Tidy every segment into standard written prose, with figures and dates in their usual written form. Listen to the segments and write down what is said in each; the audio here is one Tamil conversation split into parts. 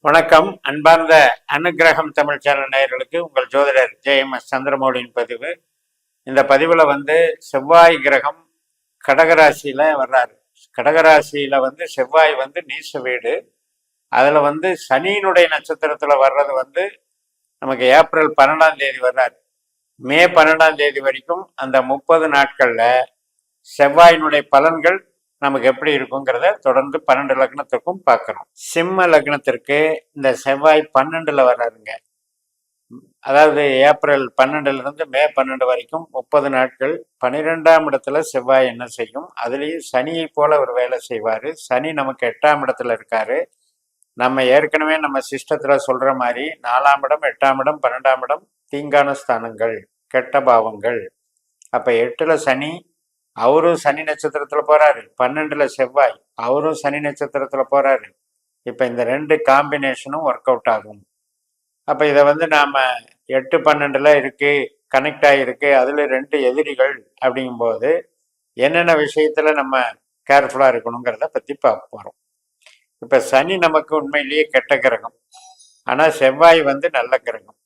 வணக்கம். அன்பார்ந்த அனுக்கிரகம் தமிழ் சேனல் நேயர்களுக்கு உங்கள் ஜோதிடர் ஜே.எம்.எஸ். சந்திரமௌலியின் பதிவு. இந்த பதிவில் செவ்வாய் கிரகம் கடகராசியில் வர்றாரு. கடகராசியில் செவ்வாய் நீச வீடு. அதில் சனியினுடைய நட்சத்திரத்தில் வர்றது நமக்கு ஏப்ரல் 12ஆம் தேதி வர்றாரு. மே 12ஆம் தேதி வரைக்கும் அந்த 30 நாட்களில் செவ்வாயினுடைய பலன்கள் நமக்கு எப்படி இருக்குங்கிறத தொடர்ந்து 12 லக்னத்திற்கும் பார்க்கணும். சிம்ம லக்னத்திற்கு இந்த செவ்வாய் 12ல் வர்றாருங்க. அதாவது ஏப்ரல் 12லிருந்து மே 12 வரைக்கும் 30 நாட்கள் 12ஆம் இடத்துல செவ்வாய் என்ன செய்யும், அதுலேயும் சனியை போல ஒரு வேலை செய்வார். சனி நமக்கு 8ஆம் இடத்துல இருக்காரு. நம்ம ஏற்கனவே நம்ம சிஸ்டத்தில் சொல்கிற மாதிரி 4ஆம் இடம் 8ஆம் இடம் 12ஆம் இடம் தீங்கான ஸ்தானங்கள், கெட்ட பாவங்கள். அப்போ 8ல் சனி, அவரும் சனி நட்சத்திரத்தில் போறாரு. 12ல் செவ்வாய், அவரும் சனி நட்சத்திரத்தில் போறாரு. இப்போ இந்த 2 காம்பினேஷனும் ஒர்க் அவுட் ஆகும். அப்போ இதை நாம் 8 12ல் இருக்கு, கனெக்ட் ஆகிருக்கு, அதில் 2 எதிரிகள் அப்படிங்கும்போது என்னென்ன விஷயத்தில் நம்ம கேர்ஃபுல்லாக இருக்கணுங்கிறத பற்றி பார்க்க போகிறோம். இப்போ சனி நமக்கு உண்மையிலேயே கெட்ட கிரகம், ஆனால் செவ்வாய் நல்ல கிரகம்.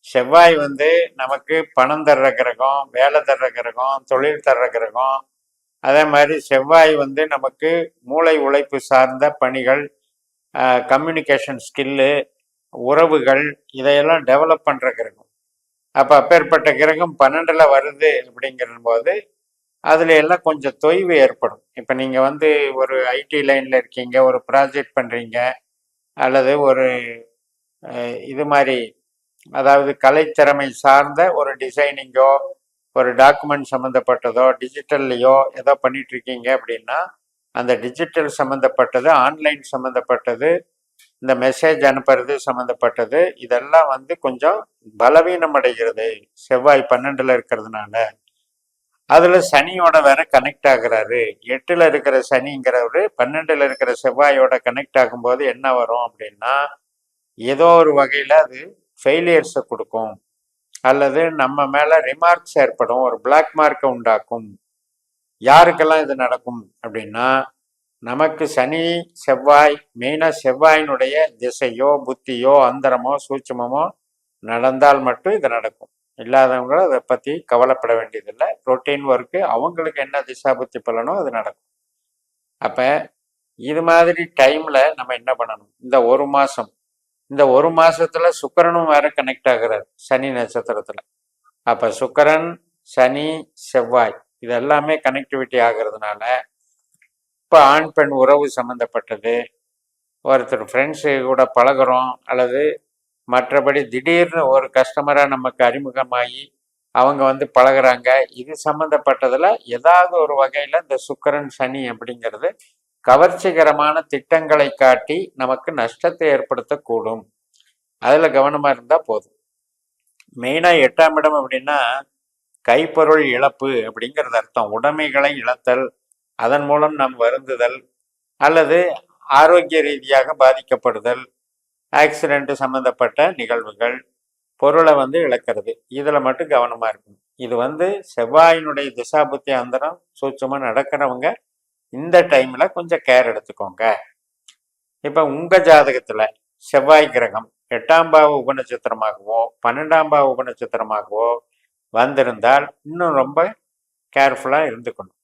செவ்வாய் நமக்கு பணம் தர்ற கிரகம், வேலை தர்ற கிரகம், தொழில் தர்ற கிரகம். அதே மாதிரி செவ்வாய் நமக்கு மூளை உழைப்பு சார்ந்த பணிகள், கம்யூனிகேஷன் ஸ்கில்லு, உறவுகள், இதையெல்லாம் டெவலப் பண்ணுற கிரகம். அப்போ அப்பேற்பட்ட கிரகம் 12ல் வருது அப்படிங்கிற போது அதில் எல்லாம் கொஞ்சம் தொய்வு ஏற்படும். இப்போ நீங்கள் ஒரு ஐடி லைனில் இருக்கீங்க, ஒரு ப்ராஜெக்ட் பண்ணுறீங்க, அல்லது ஒரு இது மாதிரி, அதாவது கலைத்திறமை சார்ந்த ஒரு டிசைனிங்கோ, ஒரு டாக்குமெண்ட் சம்மந்தப்பட்டதோ, டிஜிட்டல்லையோ ஏதோ பண்ணிட்டு இருக்கீங்க அப்படின்னா, அந்த டிஜிட்டல் சம்மந்தப்பட்டது, ஆன்லைன் சம்மந்தப்பட்டது, இந்த மெசேஜ் அனுப்புறது சம்மந்தப்பட்டது, இதெல்லாம் கொஞ்சம் பலவீனம் அடைகிறது செவ்வாய் 12ல் இருக்கிறதுனால. அதில் சனியோட வேற கனெக்ட் ஆகுறாரு. 8ல் இருக்கிற சனிங்கிறவர் 12ல் இருக்கிற செவ்வாயோட கனெக்ட் ஆகும்போது என்ன வரும் அப்படின்னா, ஏதோ ஒரு வகையில் அது ஃபெயிலியர்ஸை கொடுக்கும், அல்லது நம்ம மேலே ரிமார்க்ஸ் ஏற்படும், ஒரு பிளாக் மார்க்கை உண்டாக்கும். யாருக்கெல்லாம் இது நடக்கும் அப்படின்னா, நமக்கு சனி செவ்வாய், மெயினாக செவ்வாயினுடைய திசையோ புத்தியோ அந்தரமோ சூட்சுமமோ நடந்தால் மட்டும் இது நடக்கும். இல்லாதவங்களும் அதை பற்றி கவலைப்பட வேண்டியதில்லை. ரொட்டீன் ஒர்க்கு, அவங்களுக்கு என்ன திசா புத்தி பலனோ அது நடக்கும். அப்போ இது மாதிரி டைமில் நம்ம என்ன பண்ணணும், இந்த ஒரு மாசத்துல சுக்கிரனும் வேற கனெக்ட் ஆகுறாரு சனி நட்சத்திரத்துல. அப்ப சுக்கிரன், சனி, செவ்வாய் இது எல்லாமே கனெக்டிவிட்டி ஆகிறதுனால இப்போ ஆண் பெண் உறவு சம்மந்தப்பட்டது, ஒருத்தர் ஃப்ரெண்ட்ஸு கூட பழகுறோம், அல்லது மற்றபடி திடீர்னு ஒரு கஸ்டமராக நமக்கு அறிமுகமாகி அவங்க பழகுறாங்க, இது சம்மந்தப்பட்டதில் ஏதாவது ஒரு வகையில் இந்த சுக்கிரன் சனி அப்படிங்கிறது கவர்ச்சிகரமான திட்டங்களை காட்டி நமக்கு நஷ்டத்தை ஏற்படுத்தக்கூடும். அதில் கவனமாக இருந்தால் போதும். மெயினாக 8ஆம் இடம் அப்படின்னா கைப்பொருள் இழப்பு அப்படிங்கிறது அர்த்தம். உடைமைகளை இழத்தல், அதன் மூலம் நாம் வருந்துதல், அல்லது ஆரோக்கிய ரீதியாக பாதிக்கப்படுதல், ஆக்சிடென்ட் சம்மந்தப்பட்ட நிகழ்வுகள், பொருளை இழக்கிறது, இதில் மட்டும் கவனமாக இருக்கணும். இது செவ்வாயினுடைய திசாபுத்தி அந்தரம் சூட்சமாக நடக்கிறவங்க இந்த டைமில் கொஞ்சம் கேர் எடுத்துக்கோங்க. இப்போ உங்கள் ஜாதகத்தில் செவ்வாய் கிரகம் 8ஆம் பாவ உபநட்சத்திரமாகவோ 12ஆம் பாவ உபநட்சத்திரமாகவோ வந்திருந்தால் இன்னும் ரொம்ப கேர்ஃபுல்லாக இருந்துக்கணும்.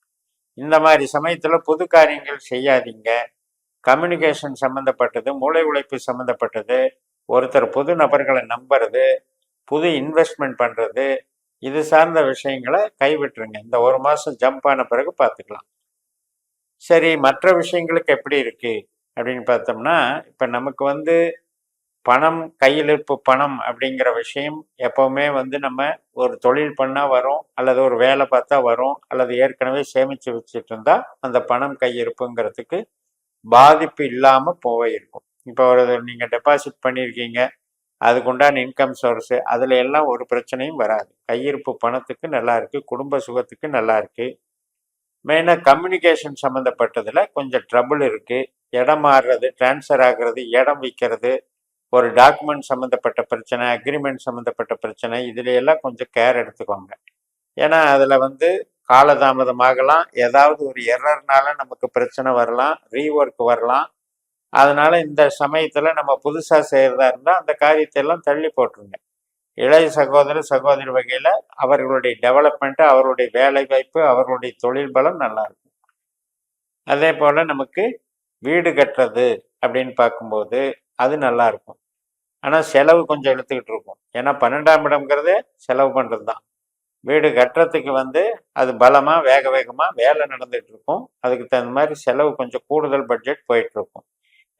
இந்த மாதிரி சமயத்தில் புது காரியங்கள் செய்யாதீங்க. கம்யூனிகேஷன் சம்மந்தப்பட்டது, மூளை உழைப்பு சம்மந்தப்பட்டது, ஒருத்தர் புது நபர்களை நம்புறது, புது இன்வெஸ்ட்மெண்ட் பண்ணுறது, இது சார்ந்த விஷயங்களை கைவிட்டுருங்க. இந்த ஒரு மாதம் ஜம்ப் ஆன பிறகு பார்த்துக்கலாம். சரி, மற்ற விஷயங்களுக்கு எப்படி இருக்கு அப்படின்னு பார்த்தோம்னா, இப்போ நமக்கு பணம், கையிருப்பு பணம் அப்படிங்கிற விஷயம் எப்போவுமே நம்ம ஒரு தொழில் பண்ணால் வரும், அல்லது ஒரு வேலை பார்த்தா வரும், அல்லது ஏற்கனவே சேமித்து வச்சுட்டு இருந்தால் அந்த பணம் கையிருப்புங்கிறதுக்கு பாதிப்பு இல்லாமல் போயிருக்கும். இப்போ ஒரு நீங்கள் டெபாசிட் பண்ணியிருக்கீங்க, அதுக்குண்டான இன்கம் சோர்ஸு, அதில் எல்லாம் ஒரு பிரச்சனையும் வராது. கையிருப்பு பணத்துக்கு நல்லா இருக்குது, குடும்ப சுகத்துக்கு நல்லா இருக்குது. மெயினாக கம்யூனிகேஷன் சம்மந்தப்பட்டதில் கொஞ்சம் ட்ரபுள் இருக்குது. இடம் மாறுறது, டிரான்ஸ்ஃபர் ஆகிறது, இடம் விற்கிறது, ஒரு டாக்குமெண்ட் சம்மந்தப்பட்ட பிரச்சனை, அக்ரிமெண்ட் சம்மந்தப்பட்ட பிரச்சனை, இதுல எல்லாம் கொஞ்சம் கேர் எடுத்துக்கோங்க. ஏன்னா அதில் காலதாமதமாகலாம், ஏதாவது ஒரு எரர்னால நமக்கு பிரச்சனை வரலாம், ரீஒர்க் வரலாம், அதனால இந்த சமயத்துல நம்ம புதுசா செய்யறதா இருந்தா அந்த காரியத்தை எல்லாம் தள்ளி போட்டுருங்க. இளைய சகோதர சகோதரி வகையில அவர்களுடைய டெவலப்மெண்ட், அவருடைய வேலை வாய்ப்பு, அவர்களுடைய தொழில் பலம் நல்லா இருக்கும். அதே போல நமக்கு வீடு கட்டுறது அப்படின்னு பார்க்கும்போது அது நல்லா இருக்கும். ஆனா செலவு கொஞ்சம் இழுத்துக்கிட்டு இருக்கும். ஏன்னா 12ஆம் இடம்ங்கிறது செலவு பண்றது தான். வீடு கட்டுறதுக்கு வந்து அது பலமா வேக வேகமா வேலை நடந்துட்டு இருக்கும். அதுக்கு தகுந்த மாதிரி செலவு கொஞ்சம் கூடுதல் பட்ஜெட் போயிட்டு இருக்கும்.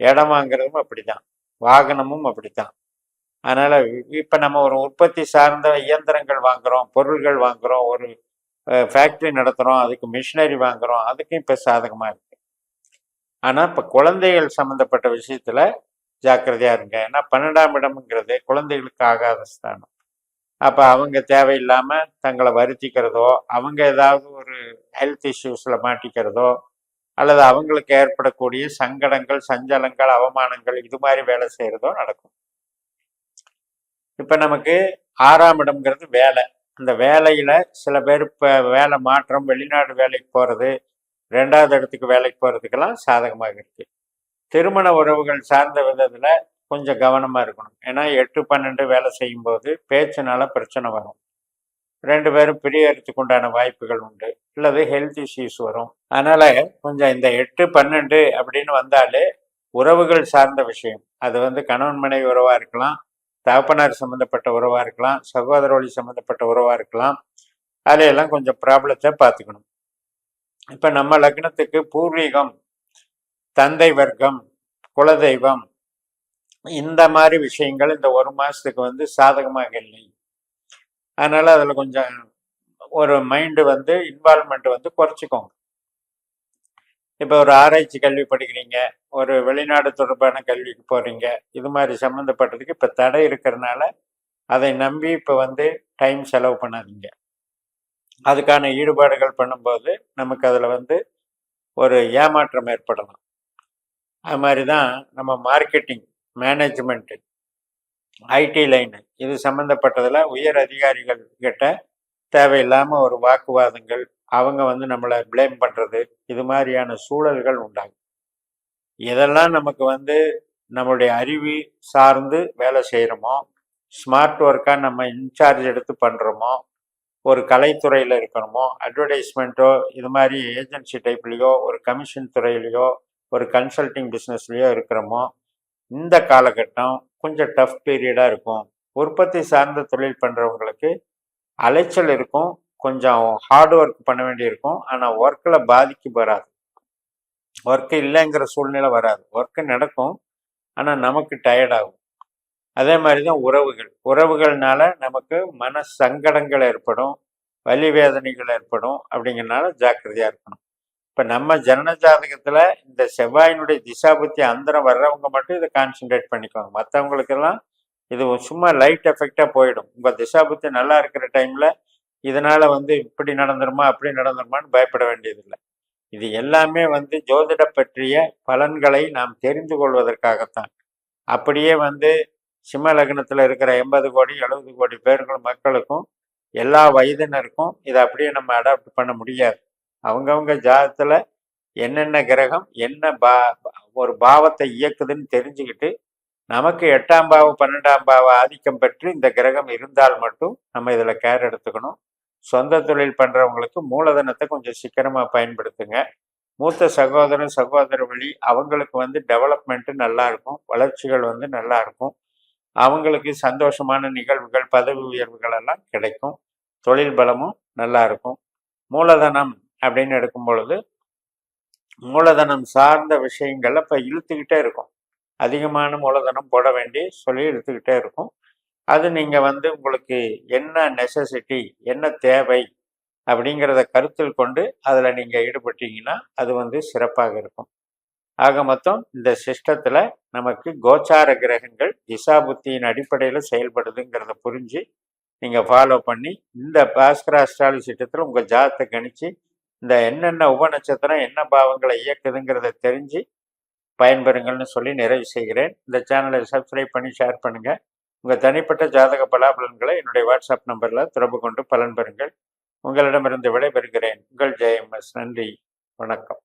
இடம் வாங்குறதும் அப்படித்தான், வாகனமும் அப்படித்தான். அதனால இப்ப நம்ம ஒரு உற்பத்தி சார்ந்த இயந்திரங்கள் வாங்குறோம், பொருள்கள் வாங்குறோம், ஒரு ஃபேக்டரி நடத்துறோம், அதுக்கு மிஷினரி வாங்குறோம், அதுக்கும் இப்ப சாதகமா இருக்கு. ஆனா இப்ப குழந்தைகள் சம்பந்தப்பட்ட விஷயத்துல ஜாக்கிரதையா இருங்க. ஏன்னா 12ஆம் இடம்ங்கிறது குழந்தைகளுக்கு ஆகாத ஸ்தானம். அப்ப அவங்க தேவையில்லாம தங்களை வருத்திக்கிறதோ, அவங்க ஏதாவது ஒரு ஹெல்த் இஷ்யூஸ்ல மாட்டிக்கிறதோ, அல்லது அவங்களுக்கு ஏற்படக்கூடிய சங்கடங்கள், சஞ்சலங்கள், அவமானங்கள் இது மாதிரி வேலை செய்யறதோ நடக்கும். இப்ப நமக்கு 6ஆம் இடம்ங்கிறது வேலை. அந்த வேலையில சில பேர் இப்ப வேலை மாற்றம், வெளிநாடு வேலைக்கு போறது, 2வது இடத்துக்கு வேலைக்கு போறதுக்கெல்லாம் சாதகமாக இருக்கு. திருமண உறவுகள் சார்ந்த விதத்துல கொஞ்சம் கவனமா இருக்கணும். ஏன்னா 8, 12 வேலை செய்யும் போது பேச்சுனால பிரச்சனை வரும். 2 பேரும் பிரியறதுக்கு உண்டான வாய்ப்புகள் உண்டு. இல்லது ஹெல்த் இஷ்யூஸ் வரும். அதனால கொஞ்சம் இந்த 8, 12 அப்படின்னு வந்தாலே உறவுகள் சார்ந்த விஷயம். அது வந்து கணவன் மனைவி உறவா இருக்கலாம், தகப்பனார் சம்பந்தப்பட்ட உறவா இருக்கலாம், சகோதர வழி சம்பந்தப்பட்ட உறவா இருக்கலாம். அதையெல்லாம் கொஞ்சம் ப்ராப்ளத்தை பார்த்துக்கணும். இப்ப நம்ம லக்னத்துக்கு பூர்வீகம், தந்தை வர்க்கம், குலதெய்வம் இந்த மாதிரி விஷயங்கள் இந்த 1 மாசத்துக்கு வந்து சாதகமாக இல்லை. அதனால அதுல கொஞ்சம் ஒரு மைண்டு வந்து இன்வால்மெண்ட் வந்து குறைச்சிக்கோங்க. இப்போ ஒரு ஆராய்ச்சி கல்வி படிக்கிறீங்க, ஒரு வெளிநாடு தொடர்பான கல்விக்கு போறீங்க, இது மாதிரி சம்மந்தப்பட்டதுக்கு இப்போ தடை இருக்கிறதுனால அதை நம்பி இப்போ வந்து டைம் செலவு பண்ணாதீங்க. அதுக்கான ஈடுபாடுகள் பண்ணும்போது நமக்கு அதில் வந்து ஒரு ஏமாற்றம் ஏற்படலாம். அது மாதிரி தான் நம்ம மார்க்கெட்டிங், மேனேஜ்மெண்ட்டு, ஐடி லைனு இது சம்மந்தப்பட்டதில் உயர் அதிகாரிகள் கிட்ட தேவையில்லாமல் ஒரு வாக்குவாதங்கள், அவங்க வந்து நம்மளை பிளேம் பண்ணுறது, இது மாதிரியான சூழல்கள் உண்டாகும். இதெல்லாம் நமக்கு வந்து நம்மளுடைய அறிவு சார்ந்து வேலை செய்கிறோமோ, ஸ்மார்ட் ஒர்க்காக நம்ம இன்சார்ஜ் எடுத்து பண்ணுறோமோ, ஒரு கலைத்துறையில் இருக்கிறோமோ, அட்வர்டைஸ்மெண்ட்டோ இது மாதிரி ஏஜென்சி டைப்லேயோ, ஒரு கமிஷன் துறையிலையோ, ஒரு கன்சல்டிங் பிஸ்னஸ்லேயோ இருக்கிறோமோ, இந்த காலகட்டம் கொஞ்சம் டஃப் பீரியடாக இருக்கும். உற்பத்தி சார்ந்த தொழில் பண்ணுறவங்களுக்கு அலைச்சல் இருக்கும், கொஞ்சம் ஹார்ட் ஒர்க் பண்ண வேண்டியிருக்கும். ஆனால் ஒர்க்கில் பாதிக்கு வராது, ஒர்க்கு இல்லைங்கிற சூழ்நிலை வராது. ஒர்க்கு நடக்கும், ஆனால் நமக்கு டயர்ட் ஆகும். அதே மாதிரி தான் உறவுகள்னால நமக்கு மன சங்கடங்கள் ஏற்படும், வலி வேதனைகள் ஏற்படும். அப்படிங்கிறனால ஜாக்கிரதையாக இருக்கணும். இப்போ நம்ம ஜனன ஜாதகத்தில் இந்த செவ்வாயினுடைய திசாபுத்தி அந்தரம் வர்றவங்க மட்டும் இதை கான்சென்ட்ரேட் பண்ணிக்குவாங்க. மற்றவங்களுக்கெல்லாம் இது சும்மா லைட் எஃபெக்டாக போயிடும். உங்கள் திசாபுத்தி நல்லா இருக்கிற டைமில் இதனால் வந்து இப்படி நடந்துருமா அப்படி நடந்துருமான்னு பயப்பட வேண்டியதில்லை. இது எல்லாமே வந்து ஜோதிட பற்றிய பலன்களை நாம் தெரிந்து கொள்வதற்காகத்தான். அப்படியே வந்து சிம்ம லக்னத்தில் இருக்கிற 80 கோடி 70 கோடி பேர்களும் மக்களுக்கும் எல்லா வயதினருக்கும் இதை அப்படியே நம்ம அடாப்ட் பண்ண முடியாது. அவங்கவுங்க ஜாதகத்தில் என்னென்ன கிரகம் என்ன ஒரு பாவத்தை இயக்குதுன்னு தெரிஞ்சுக்கிட்டு, நமக்கு 8ஆம் பாவம் 12ஆம் பாவ ஆதிக்கம் பெற்று இந்த கிரகம் இருந்தால் மட்டும் நம்ம இதில் கேர் எடுத்துக்கணும். சொந்த தொழில் பண்ணுறவங்களுக்கு மூலதனத்தை கொஞ்சம் சிக்கனமாக பயன்படுத்துங்க. மூத்த சகோதர சகோதர வழி அவங்களுக்கு வந்து டெவலப்மெண்ட்டு நல்லா இருக்கும், வளர்ச்சிகள் வந்து நல்லா இருக்கும். அவங்களுக்கு சந்தோஷமான நிகழ்வுகள், பதவி உயர்வுகள் எல்லாம் கிடைக்கும், தொழில் பலமும் நல்லா இருக்கும். மூலதனம் அப்படின்னு எடுக்கும் பொழுது மூலதனம் சார்ந்த விஷயங்கள்ல இப்போ இழுத்துக்கிட்டே இருக்கும். அதிகமான மூலதனம் போட வேண்டி சொல்லி இழுத்துக்கிட்டே இருக்கும். அது நீங்கள் வந்து உங்களுக்கு என்ன நெசசிட்டி, என்ன தேவை அப்படிங்கிறத கருத்தில் கொண்டு அதில் நீங்கள் ஈடுபட்டீங்கன்னா அது வந்து சிறப்பாக இருக்கும். ஆக மொத்தம் இந்த சிஸ்டத்தில் நமக்கு கோச்சார கிரகங்கள் திசாபுத்தியின் அடிப்படையில் செயல்படுதுங்கிறத புரிஞ்சு நீங்கள் ஃபாலோ பண்ணி இந்த பாஸ்கர அஸ்ட்ராலஜி சிஸ்டத்தில் உங்கள் ஜாதத்தை கணிச்சு இந்த என்னென்ன உபநட்சத்திரம் என்ன பாவங்களை இயக்குதுங்கிறத தெரிஞ்சு பயன்பெறுங்கள்னு சொல்லி நிறைவு செய்கிறேன். இந்த சேனலை சப்ஸ்கிரைப் பண்ணி ஷேர் பண்ணுங்கள். உங்கள் தனிப்பட்ட ஜாதக பலாபலன்களை என்னுடைய வாட்ஸ்அப் நம்பரில் தொடர்பு கொண்டு பலன் பெறுங்கள். உங்களிடமிருந்து விடைபெறுகிறேன். உங்கள் ஜெயம்எஸ். நன்றி, வணக்கம்.